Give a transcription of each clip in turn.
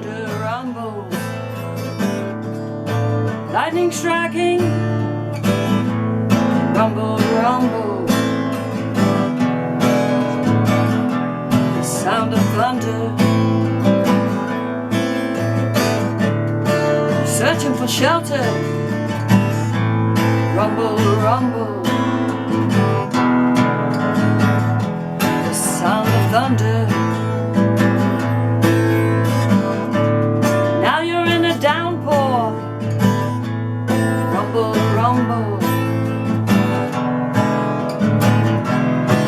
thunder rumbles, lightning striking, rumble, rumble, the sound of thunder, searching for shelter, rumble, rumble, the sound of thunder. Now you're in a downpour, rumble, rumble,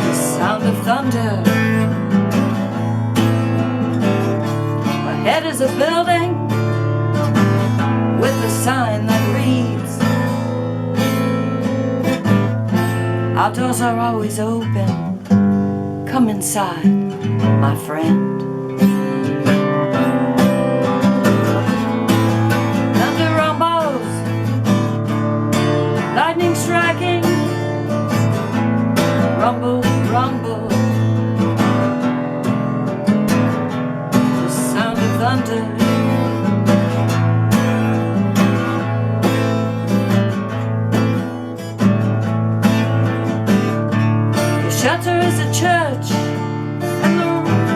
the sound of thunder. Ahead is a building with a sign that reads, outdoors are always open, come inside, my friend. Thunder rumbles, lightning striking, rumble, rumble, the sound of thunder. Shelter is a church, and the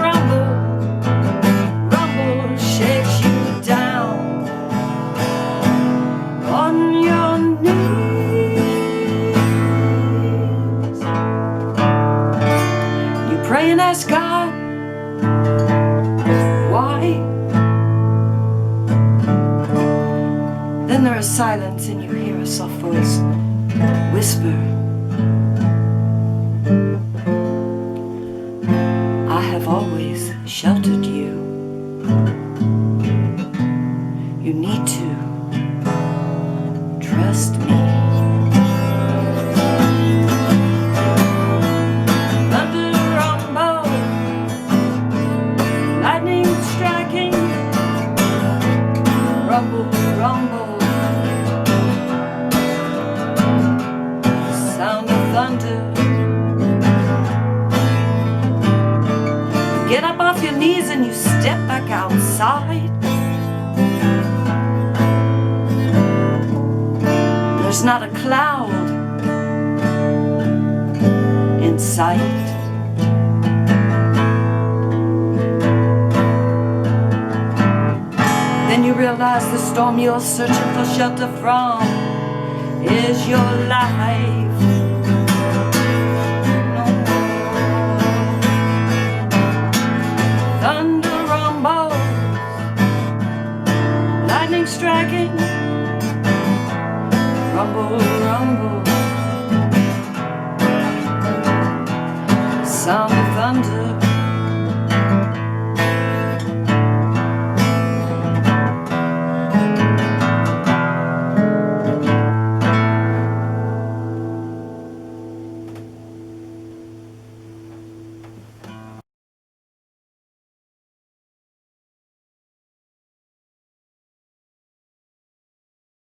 rumble, rumble shakes you down on your knees. You pray and ask God, why? Then there is silence and you hear a soft voice whisper, I have always sheltered you. You need to trust me. Thunder rumble, lightning striking, rumble, rumble, the sound of thunder. Get up off your knees and you step back outside. There's not a cloud in sight. Then you realize the storm you're searching for shelter from is your life. Thunder rumbles, lightning striking, rumble, rumble, sound of thunder.